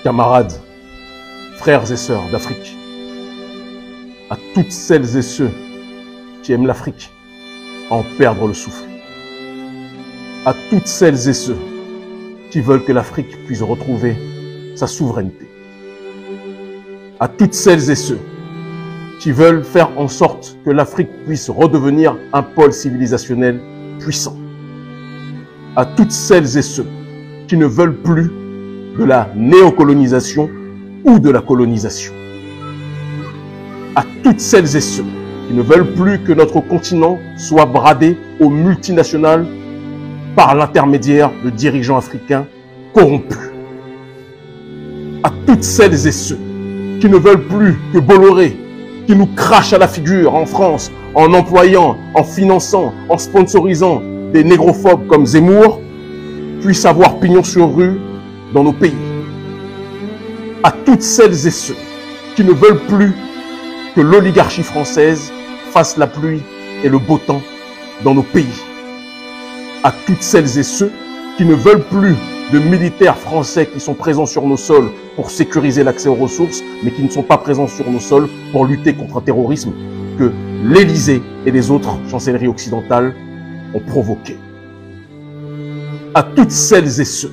camarades, frères et sœurs d'Afrique, à toutes celles et ceux qui aiment l'Afrique, à en perdre le souffle, à toutes celles et ceux qui veulent que l'Afrique puisse retrouver sa souveraineté, à toutes celles et ceux qui veulent faire en sorte que l'Afrique puisse redevenir un pôle civilisationnel puissant, à toutes celles et ceux qui ne veulent plus de la néocolonisation ou de la colonisation, à toutes celles et ceux qui ne veulent plus que notre continent soit bradé aux multinationales par l'intermédiaire de dirigeants africains corrompus, à toutes celles et ceux qui ne veulent plus que Bolloré, qui nous crache à la figure en France en employant, en finançant, en sponsorisant des négrophobes comme Zemmour, puisse avoir pignon sur rue dans nos pays. À toutes celles et ceux qui ne veulent plus que l'oligarchie française fasse la pluie et le beau temps dans nos pays. À toutes celles et ceux qui ne veulent plus de militaires français qui sont présents sur nos sols pour sécuriser l'accès aux ressources, mais qui ne sont pas présents sur nos sols pour lutter contre un terrorisme que l'Élysée et les autres chancelleries occidentales ont provoqué. À toutes celles et ceux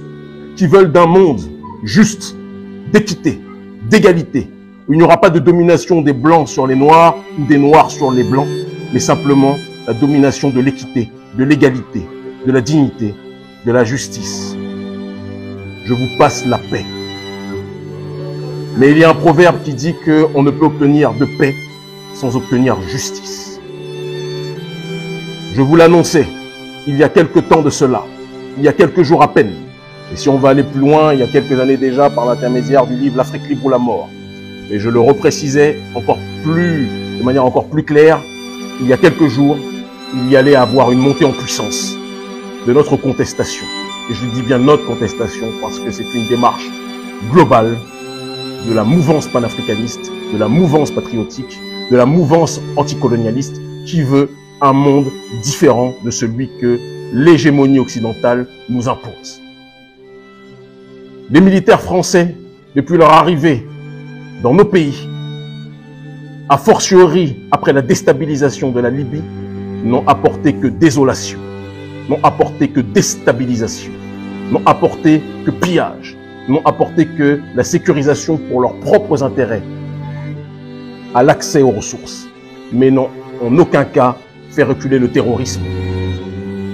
qui veulent d'un monde juste, d'équité, d'égalité, où il n'y aura pas de domination des blancs sur les noirs ou des noirs sur les blancs, mais simplement la domination de l'équité, de l'égalité, de la dignité, de la justice. Je vous passe la paix. Mais il y a un proverbe qui dit qu'on ne peut obtenir de paix sans obtenir justice. Je vous l'annonçais il y a quelque temps de cela, il y a quelques jours à peine. Et si on va aller plus loin, il y a quelques années déjà, par l'intermédiaire du livre L'Afrique libre ou la mort. Et je le reprécisais de manière encore plus claire, il y a quelques jours, il y allait avoir une montée en puissance de notre contestation. Et je dis bien notre contestation parce que c'est une démarche globale de la mouvance panafricaniste, de la mouvance patriotique, de la mouvance anticolonialiste qui veut un monde différent de celui que l'hégémonie occidentale nous impose. Les militaires français, depuis leur arrivée dans nos pays, a fortiori après la déstabilisation de la Libye, n'ont apporté que désolation, n'ont apporté que déstabilisation, n'ont apporté que pillage, n'ont apporté que la sécurisation pour leurs propres intérêts à l'accès aux ressources, mais n'ont en aucun cas fait reculer le terrorisme.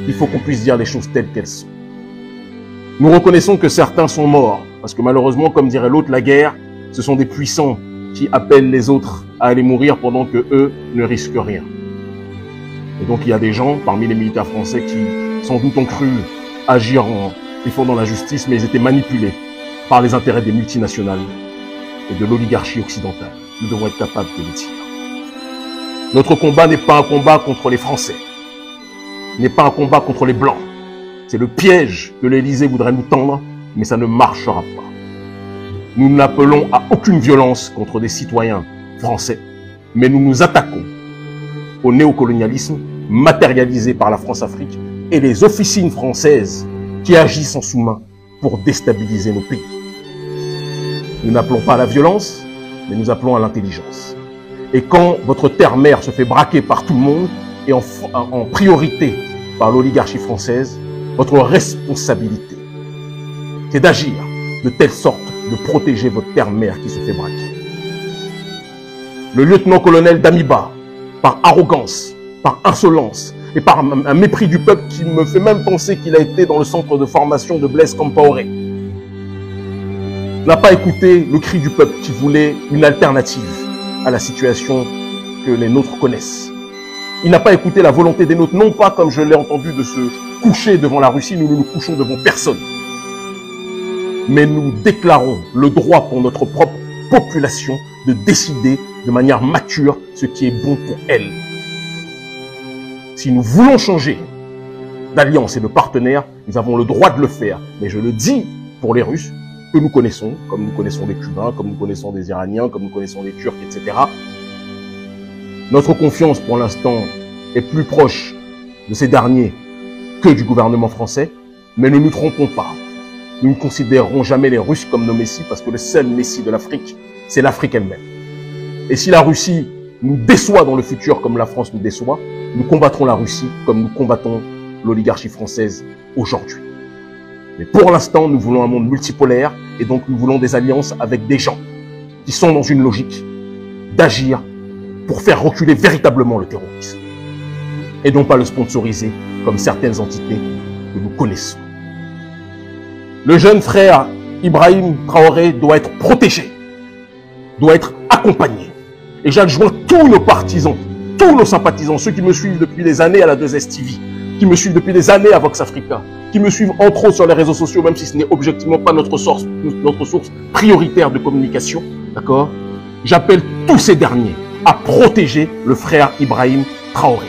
Il faut qu'on puisse dire les choses telles qu'elles sont. Nous reconnaissons que certains sont morts, parce que malheureusement, comme dirait l'autre, la guerre, ce sont des puissants qui appellent les autres à aller mourir pendant que eux ne risquent rien. Et donc il y a des gens parmi les militaires français qui sans doute ont cru agir en défendant la justice, mais ils étaient manipulés par les intérêts des multinationales et de l'oligarchie occidentale. Nous devons être capables de le dire. Notre combat n'est pas un combat contre les Français, n'est pas un combat contre les Blancs. C'est le piège que l'Élysée voudrait nous tendre, mais ça ne marchera pas. Nous n'appelons à aucune violence contre des citoyens français, mais nous nous attaquons au néocolonialisme matérialisé par la France-Afrique et les officines françaises qui agissent en sous-main pour déstabiliser nos pays. Nous n'appelons pas à la violence, mais nous appelons à l'intelligence. Et quand votre terre-mère se fait braquer par tout le monde, et en priorité par l'oligarchie française, votre responsabilité, c'est d'agir de telle sorte de protéger votre terre-mère qui se fait braquer. Le lieutenant-colonel Damiba, par arrogance, par insolence et par un mépris du peuple qui me fait même penser qu'il a été dans le centre de formation de Blaise Compaoré, n'a pas écouté le cri du peuple qui voulait une alternative à la situation que les nôtres connaissent. Il n'a pas écouté la volonté des nôtres, non pas comme je l'ai entendu de se coucher devant la Russie, nous ne nous couchons devant personne. Mais nous déclarons le droit pour notre propre population de décider de manière mature ce qui est bon pour elle. Si nous voulons changer d'alliance et de partenaire, nous avons le droit de le faire. Mais je le dis pour les Russes, que nous connaissons, comme nous connaissons les Cubains, comme nous connaissons les Iraniens, comme nous connaissons les Turcs, etc. Notre confiance, pour l'instant, est plus proche de ces derniers que du gouvernement français, mais ne nous trompons pas. Nous ne considérerons jamais les Russes comme nos messies parce que le seul messie de l'Afrique, c'est l'Afrique elle-même. Et si la Russie nous déçoit dans le futur comme la France nous déçoit, nous combattrons la Russie comme nous combattons l'oligarchie française aujourd'hui. Mais pour l'instant, nous voulons un monde multipolaire et donc nous voulons des alliances avec des gens qui sont dans une logique d'agir pour faire reculer véritablement le terrorisme et non pas le sponsoriser comme certaines entités que nous connaissons. Le jeune frère Ibrahim Traoré doit être protégé, doit être accompagné. Et j'adjoins tous nos partisans, tous nos sympathisants, ceux qui me suivent depuis des années à la 2S TV, qui me suivent depuis des années à Vox Africa, qui me suivent entre autres sur les réseaux sociaux, même si ce n'est objectivement pas notre source prioritaire de communication, d'accord? J'appelle tous ces derniers à protéger le frère Ibrahim Traoré.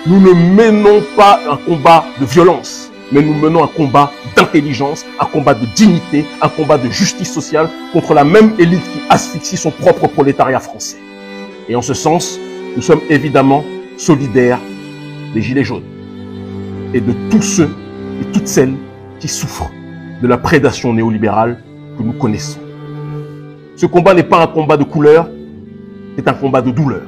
Nous ne menons pas un combat de violence, mais nous menons un combat d'intelligence, un combat de dignité, un combat de justice sociale contre la même élite qui asphyxie son propre prolétariat français. Et en ce sens, nous sommes évidemment solidaires des Gilets jaunes et de tous ceux et toutes celles qui souffrent de la prédation néolibérale que nous connaissons. Ce combat n'est pas un combat de couleur, c'est un combat de douleur.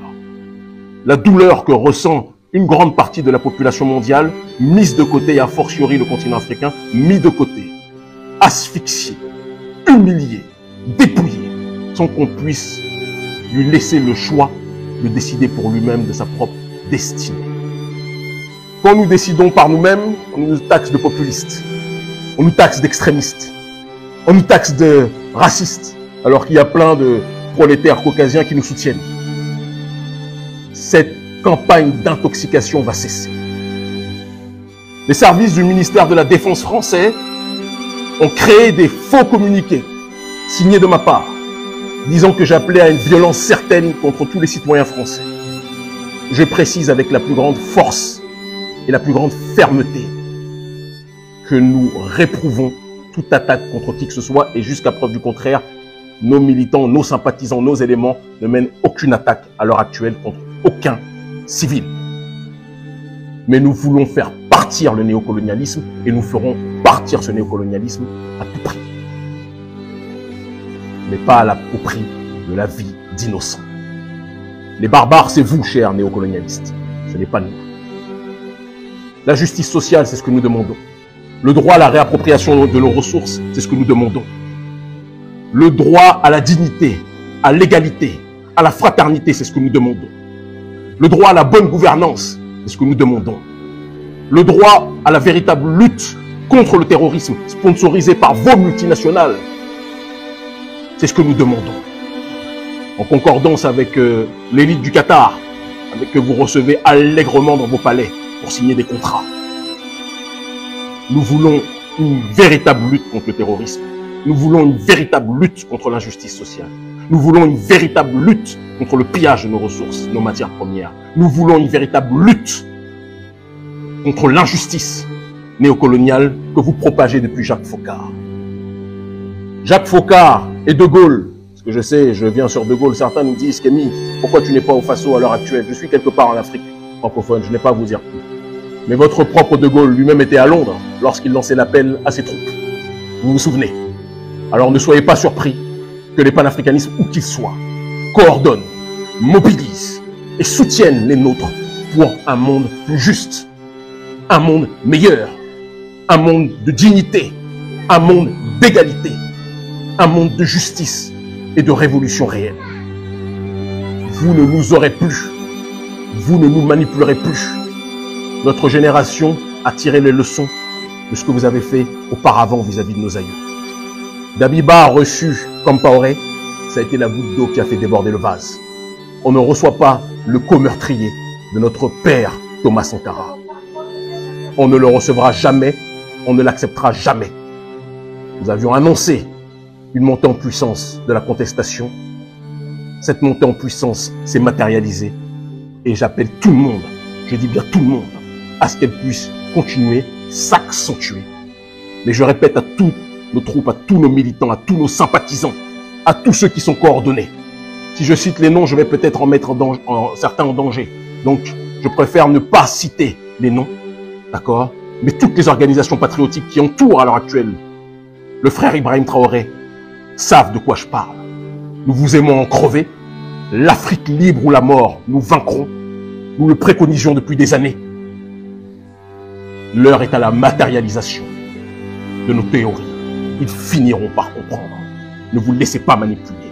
La douleur que ressent une grande partie de la population mondiale, mise de côté, et a fortiori le continent africain, mis de côté, asphyxié, humilié, dépouillé, sans qu'on puisse lui laisser le choix de décider pour lui-même de sa propre destinée. Quand nous décidons par nous-mêmes, on nous taxe de populistes, on nous taxe d'extrémistes, on nous taxe de racistes, alors qu'il y a plein de prolétaires caucasiens qui nous soutiennent. Cette campagne d'intoxication va cesser. Les services du ministère de la Défense français ont créé des faux communiqués signés de ma part, disant que j'appelais à une violence certaine contre tous les citoyens français. Je précise avec la plus grande force et la plus grande fermeté que nous réprouvons toute attaque contre qui que ce soit et jusqu'à preuve du contraire, nos militants, nos sympathisants, nos éléments ne mènent aucune attaque à l'heure actuelle contre aucun civil. Mais nous voulons faire partir le néocolonialisme et nous ferons partir ce néocolonialisme à tout prix. Mais pas au prix de la vie d'innocents. Les barbares, c'est vous, chers néocolonialistes. Ce n'est pas nous. La justice sociale, c'est ce que nous demandons. Le droit à la réappropriation de nos ressources, c'est ce que nous demandons. Le droit à la dignité, à l'égalité, à la fraternité, c'est ce que nous demandons. Le droit à la bonne gouvernance, c'est ce que nous demandons. Le droit à la véritable lutte contre le terrorisme sponsorisé par vos multinationales, c'est ce que nous demandons. En concordance avec l'élite du Qatar, avec que vous recevez allègrement dans vos palais pour signer des contrats. Nous voulons une véritable lutte contre le terrorisme. Nous voulons une véritable lutte contre l'injustice sociale. Nous voulons une véritable lutte contre le pillage de nos ressources, nos matières premières. Nous voulons une véritable lutte contre l'injustice néocoloniale que vous propagez depuis Jacques Foccart. Jacques Foccart et De Gaulle, parce que je sais, je viens sur De Gaulle, certains nous disent, Kémy, pourquoi tu n'es pas au Faso à l'heure actuelle? Je suis quelque part en Afrique francophone, je n'ai pas à vous dire plus. Mais votre propre De Gaulle lui-même était à Londres lorsqu'il lançait l'appel à ses troupes. Vous vous souvenez? Alors ne soyez pas surpris que les panafricanistes, où qu'ils soient, coordonnent, mobilisent et soutiennent les nôtres pour un monde plus juste, un monde meilleur, un monde de dignité, un monde d'égalité, un monde de justice et de révolution réelle. Vous ne nous aurez plus, vous ne nous manipulerez plus. Notre génération a tiré les leçons de ce que vous avez fait auparavant vis-à-vis de nos aïeux. Dabiba a reçu Compaoré, ça a été la goutte d'eau qui a fait déborder le vase. On ne reçoit pas le co-meurtrier de notre père Thomas Sankara. On ne le recevra jamais, on ne l'acceptera jamais. Nous avions annoncé une montée en puissance de la contestation. Cette montée en puissance s'est matérialisée et j'appelle tout le monde, je dis bien tout le monde, à ce qu'elle puisse continuer, s'accentuer. Mais je répète à toutes nos troupes, à tous nos militants, à tous nos sympathisants, à tous ceux qui sont coordonnés. Si je cite les noms, je vais peut-être en mettre certains en danger. Donc, je préfère ne pas citer les noms, d'accord? Mais toutes les organisations patriotiques qui entourent à l'heure actuelle le frère Ibrahim Traoré savent de quoi je parle. Nous vous aimons en crever. L'Afrique libre ou la mort, nous vaincrons. Nous le préconisions depuis des années. L'heure est à la matérialisation de nos théories. Ils finiront par comprendre. Ne vous laissez pas manipuler.